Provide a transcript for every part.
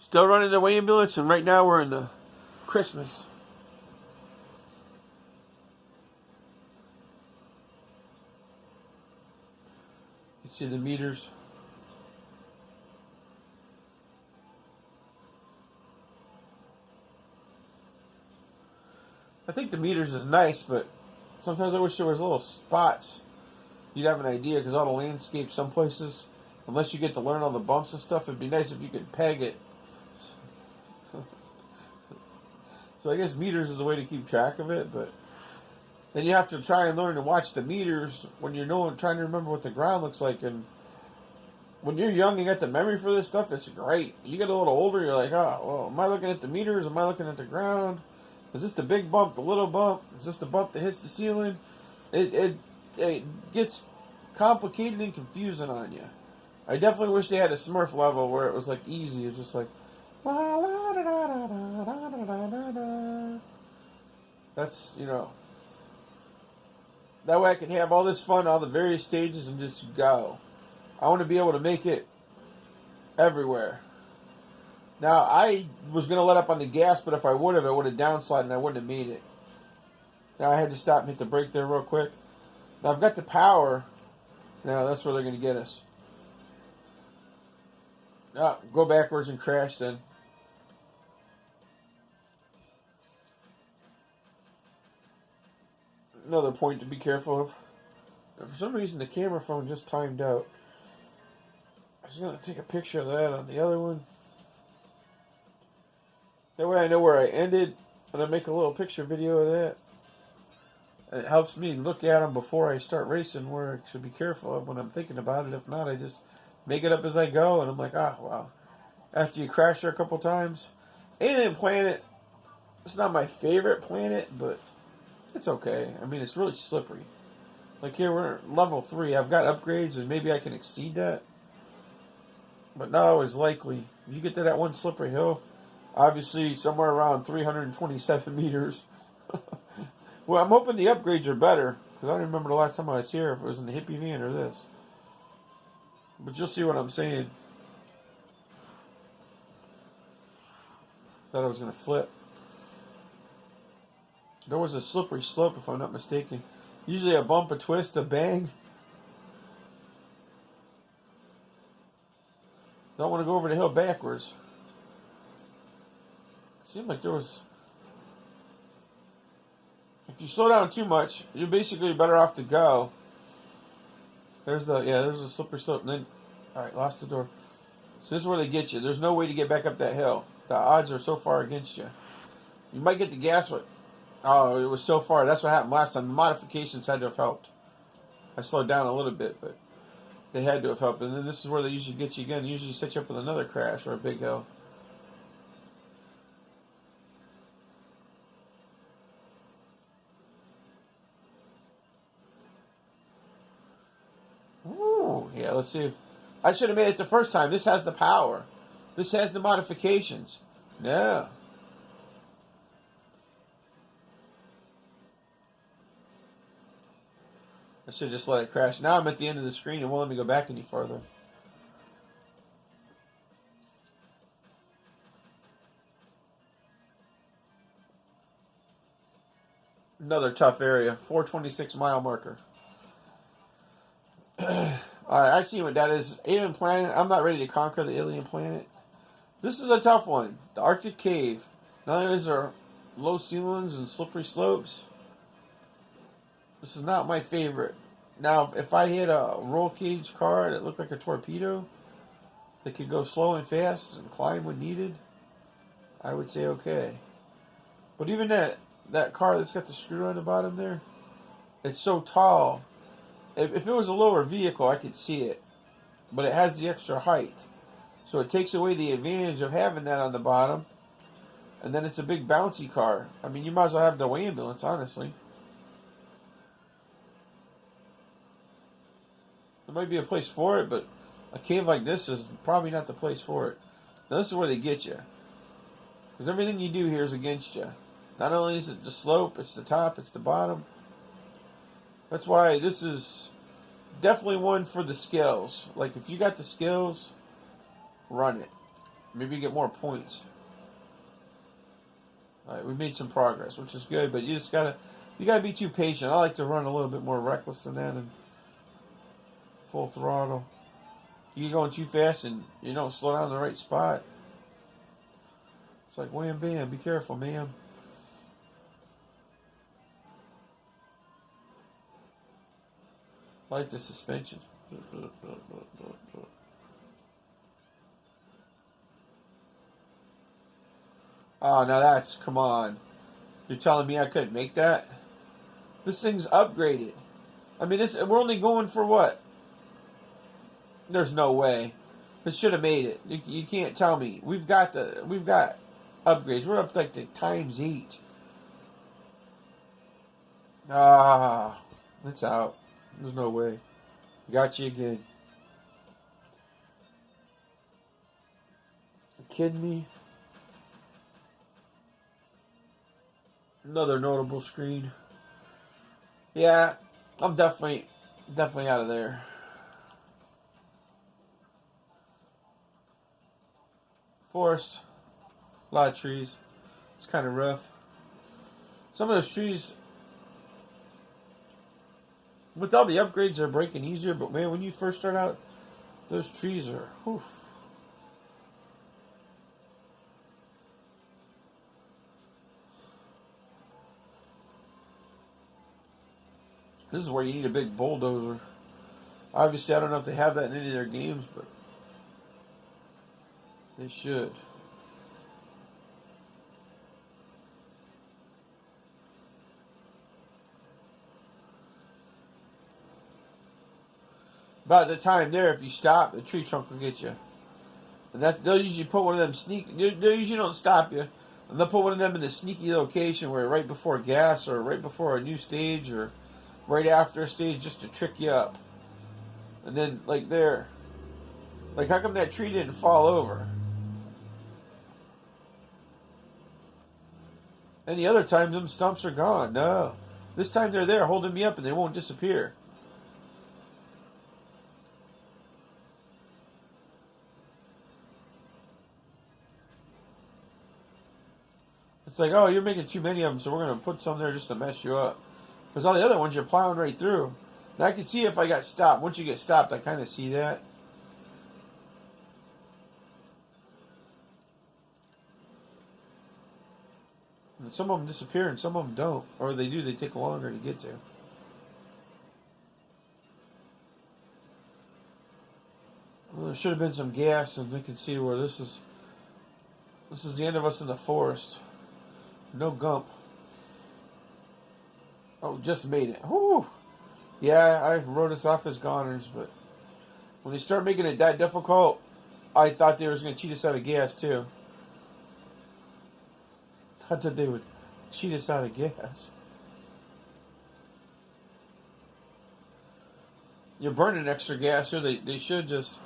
Still running the ambulance, and right now we're in the Christmas. You see the meters. I think the meters is nice, but sometimes I wish there was little spots. You'd have an idea, because all the landscapes, some places, unless you get to learn all the bumps and stuff, it'd be nice if you could peg it. So I guess meters is the way to keep track of it, but then you have to try and learn to watch the meters when you're trying to remember what the ground looks like. And when you're young and got the memory for this stuff, it's great. You get a little older, you're like, oh, well, am I looking at the meters? Am I looking at the ground? Is this the big bump, the little bump? Is this the bump that hits the ceiling? It gets complicated and confusing on you. I definitely wish they had a Smurf level where it was like easy. It's just like, la la da da da da da da da da. That's, that way I can have all this fun, all the various stages, and just go. I want to be able to make it everywhere. Now, I was going to let up on the gas, but if I would have, I would have downslided and I wouldn't have made it. Now, I had to stop and hit the brake there real quick. Now, I've got the power. Now, that's where they're going to get us. Oh, go backwards and crash then. Another point to be careful of. For some reason, the camera phone just timed out. I was going to take a picture of that on the other one. That way I know where I ended, and I make a little picture video of that. And it helps me look at them before I start racing, where I should be careful of when I'm thinking about it. If not, I just make it up as I go, and I'm like, wow. After you crash there a couple times. Alien Planet, it's not my favorite planet, but it's okay. I mean, it's really slippery. Like here, we're at level 3. I've got upgrades, and maybe I can exceed that. But not always likely. If you get to that one slippery hill, obviously somewhere around 327 meters. Well, I'm hoping the upgrades are better, because I don't remember the last time I was here, if it was in the hippie van or this. But you'll see what I'm saying. Thought I was going to flip. There was a slippery slope, if I'm not mistaken. Usually a bump, a twist, a bang. Don't want to go over the hill backwards. Seemed like there was... If you slow down too much, you're basically better off to go. There's a slippery slope. And then, alright, lost the door. So this is where they get you. There's no way to get back up that hill. The odds are so far against you. You might get the gas, but oh, it was so far. That's what happened last time. The modifications had to have helped. I slowed down a little bit, but they had to have helped. And then this is where they usually get you again. They usually set you up with another crash or a big hill. Ooh, yeah, let's see if... I should have made it the first time. This has the power. This has the modifications. Yeah. I should just let it crash. Now I'm at the end of the screen. It won't let me go back any further. Another tough area. 426 mile marker. Alright, I see what that is. Alien Planet. I'm not ready to conquer the alien planet. This is a tough one. The Arctic Cave. Not only is there low ceilings and slippery slopes, this is not my favorite. Now, if I hit a roll cage car that looked like a torpedo, that could go slow and fast and climb when needed, I would say okay. But even that car that's got the screw on the bottom there, it's so tall. If it was a lower vehicle, I could see it. But it has the extra height. So it takes away the advantage of having that on the bottom. And then it's a big bouncy car. I mean, you might as well have the ambulance, honestly. There might be a place for it, but a cave like this is probably not the place for it. Now, this is where they get you. Because everything you do here is against you. Not only is it the slope, it's the top, it's the bottom. That's why this is definitely one for the skills. Like, if you got the skills, run it. Maybe you get more points. All right, we made some progress, which is good, but you gotta be too patient. I like to run a little bit more reckless than that and full throttle. You're going too fast and you don't slow down in the right spot. It's like wham bam, be careful, man. I like the suspension. Oh, now that's, come on. You're telling me I couldn't make that? This thing's upgraded. I mean, we're only going for what? There's no way. It should have made it. You can't tell me. We've got upgrades. We're up like to ×8. Ah, it's out. There's no way. Got you again. You kidding me? Another notable screen. Yeah, I'm definitely out of there. Forest, a lot of trees. It's kind of rough. Some of those trees, with all the upgrades, they're breaking easier. But man, when you first start out, those trees are, whew. This is where you need a big bulldozer. Obviously, I don't know if they have that in any of their games, but they should. By the time there, if you stop, the tree trunk will get you. And they'll usually put one of them they usually don't stop you. And they'll put one of them in a sneaky location where right before gas or right before a new stage or right after a stage just to trick you up. And then, like there. Like, how come that tree didn't fall over? Any other time, them stumps are gone. No. This time they're there holding me up and they won't disappear. It's like, oh, you're making too many of them, so we're going to put some there just to mess you up. Because all the other ones, you're plowing right through. Now, I can see if I got stopped. Once you get stopped, I kind of see that. And some of them disappear and some of them don't. Or they do, they take longer to get to. Well, there should have been some gas, and we can see where this is. This is the end of us in the forest. No gump. Oh, just made it. Whew. Yeah, I wrote us off as goners, but when they start making it that difficult, I thought they was going to cheat us out of gas, too. Thought that they would cheat us out of gas. You're burning extra gas here. They should just...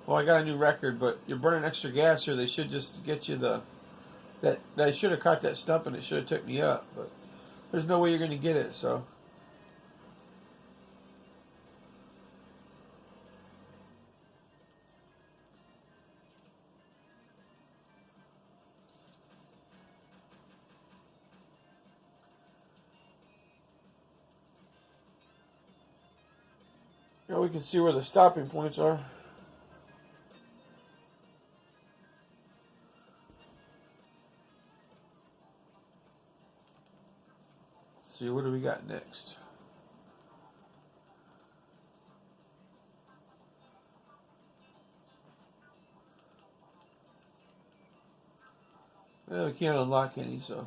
Well, I got a new record, but you're burning extra gas here. They should just get you the... That I should have caught that stump and it should have took me up, but there's no way you're going to get it, so... Now we can see where the stopping points are. Let's see, what do we got next? Well, we can't unlock any, so...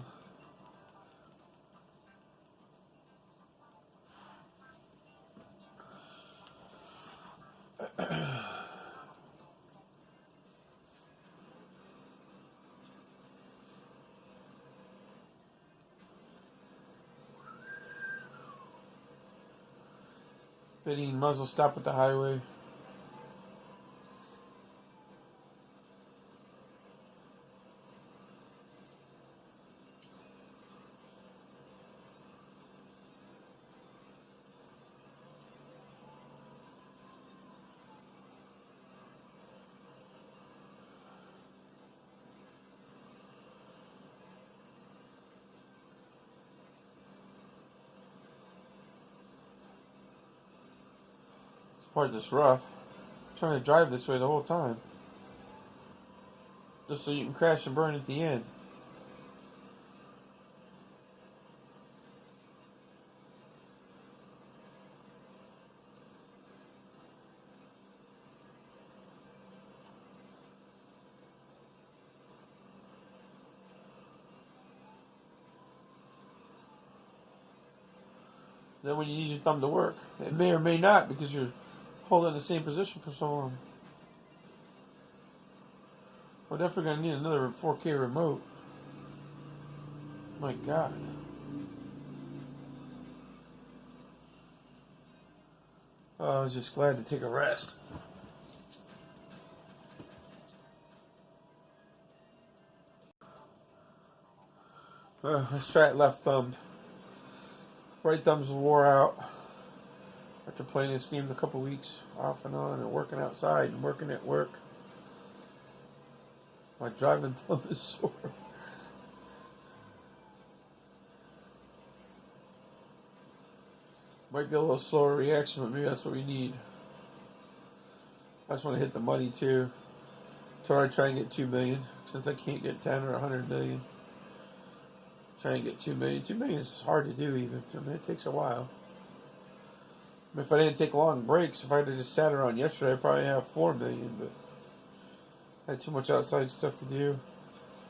Fitting muzzle stop at the highway. part that's rough. I'm trying to drive this way the whole time. Just so you can crash and burn at the end. Then when you need your thumb to work, it may or may not because you're holding the same position for so long. We're definitely going to need another 4K remote. My God. Oh, I was just glad to take a rest. Let's try it left thumb. Right thumb's wore out. After playing this game a couple weeks off and on and working outside and working at work. My driving thumb is sore. Might be a little slower reaction, but maybe that's what we need. I just want to hit the money too. Until I try and get 2 million. Since I can't get 10 or 100 million. Try and get 2 million. 2 million is hard to do even. I mean, it takes a while. If I didn't take long breaks, if I had just sat around yesterday, I'd probably have 4 million, but I had too much outside stuff to do.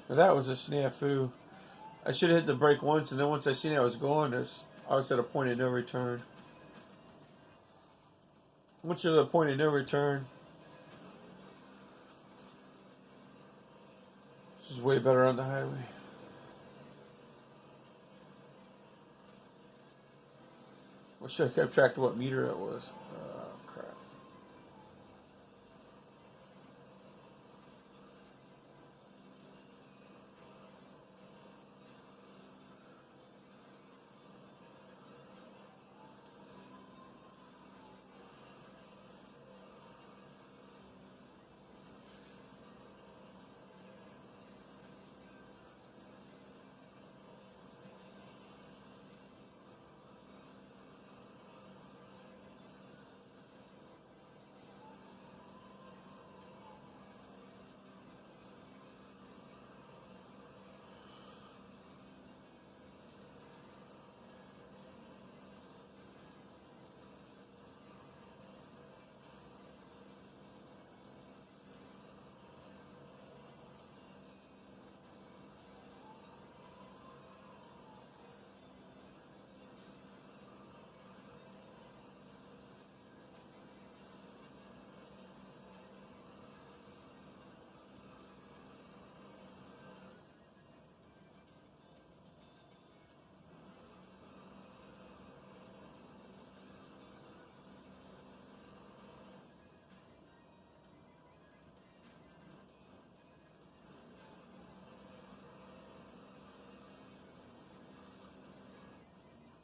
Now that was a snafu. I should have hit the brake once, and then once I seen I was going, I was at a point of no return. Once you're at a point of no return, this is way better on the highway. Wish I kept track of what meter it was. Oh, crap.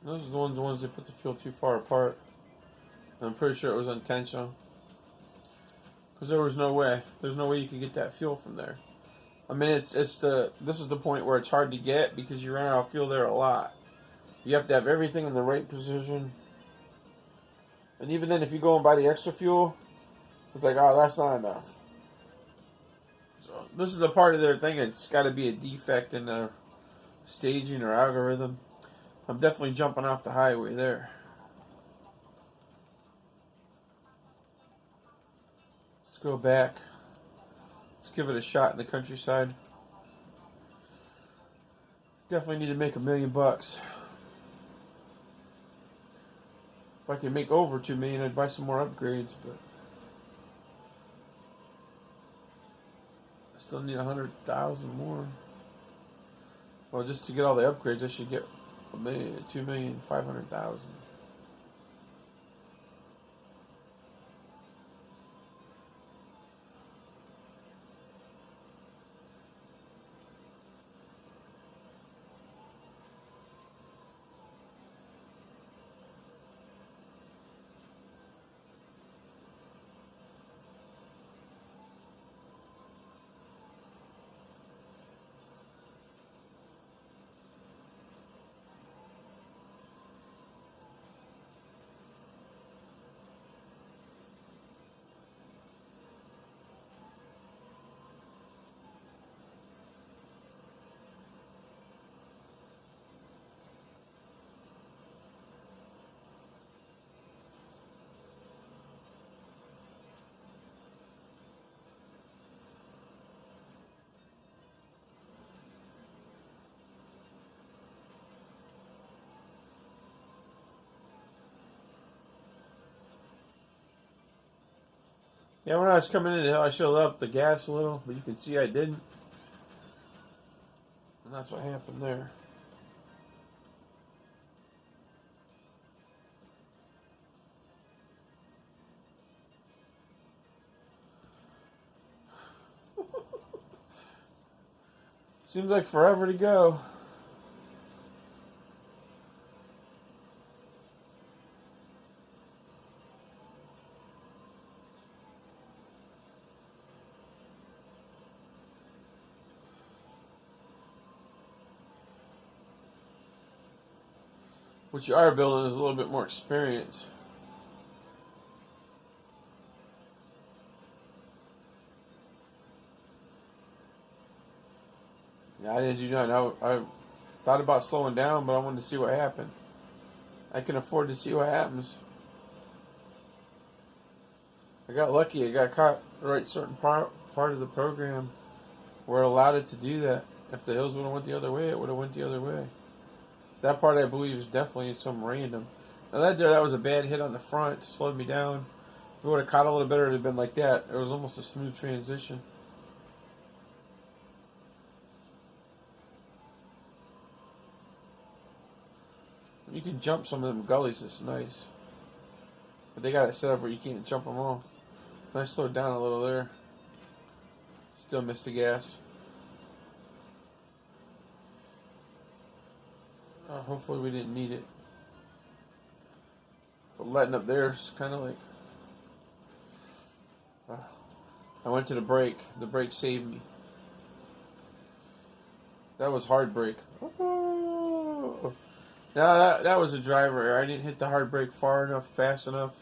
Those are the ones that put the fuel too far apart. I'm pretty sure it was intentional. Because there was no way. There's no way you could get that fuel from there. I mean, this is the point where it's hard to get because you run out of fuel there a lot. You have to have everything in the right position. And even then, if you go and buy the extra fuel, it's like, oh, that's not enough. So this is a part of their thing. It's got to be a defect in their staging or algorithm. I'm definitely jumping off the highway there. Let's go back. Let's give it a shot in the countryside. Definitely need to make $1 million. If I could make over 2 million, I'd buy some more upgrades, but I still need 100,000 more. Well, just to get all the upgrades, I should get 2,500,000. Yeah, when I was coming in the hill, I should have upped the gas a little, but you can see I didn't. And that's what happened there. Seems like forever to go. What you are building is a little bit more experience. Yeah, I did you know. I thought about slowing down, but I wanted to see what happened. I can afford to see what happens. I got lucky. I got caught the right certain part of the program where it allowed it to do that. If the hills would have went the other way, it would have went the other way. That part, I believe, is definitely some random. Now that was a bad hit on the front, slowed me down. If it would have caught a little better, it would have been like that. It was almost a smooth transition. You can jump some of them gullies. It's nice, but they got it set up where you can't jump them all. I slowed down a little there. Still missed the gas. Hopefully we didn't need it. But letting up there is kind of like... I went to the brake. The brake saved me. That was hard brake. Oh. Now that was a driver error. I didn't hit the hard brake far enough, fast enough,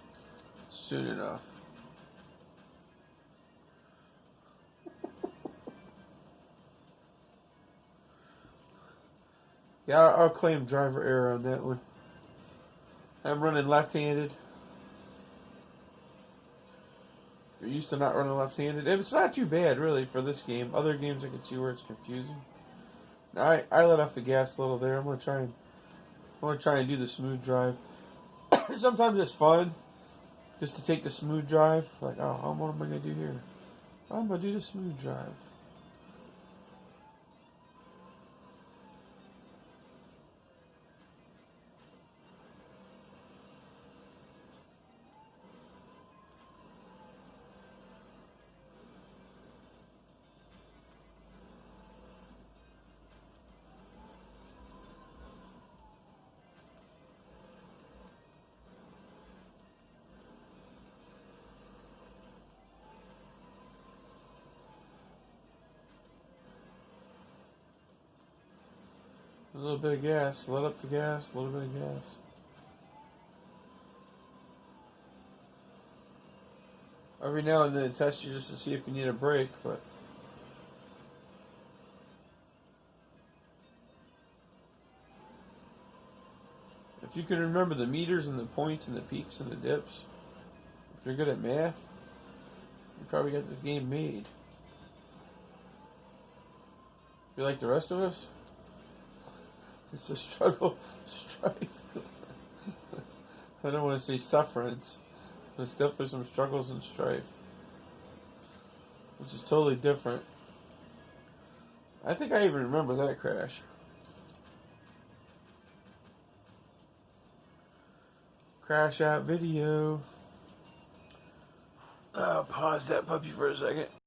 soon enough. Yeah, I'll claim driver error on that one. I'm running left-handed. If you're used to not running left-handed, it's not too bad, really, for this game. Other games I can see where it's confusing. Now, I let off the gas a little there. I'm gonna try and do the smooth drive. Sometimes it's fun just to take the smooth drive. Like, oh, what am I gonna do here? I'm gonna do the smooth drive. A little bit of gas. Let up the gas. A little bit of gas. Every now and then it tests you just to see if you need a brake, but if you can remember the meters and the points and the peaks and the dips, if you're good at math, you probably got this game made. If you're like the rest of us, it's a struggle, strife. I don't want to say sufferance. There's definitely some struggles and strife, which is totally different. I think I even remember that crash. Crash out video. I'll pause that puppy for a second.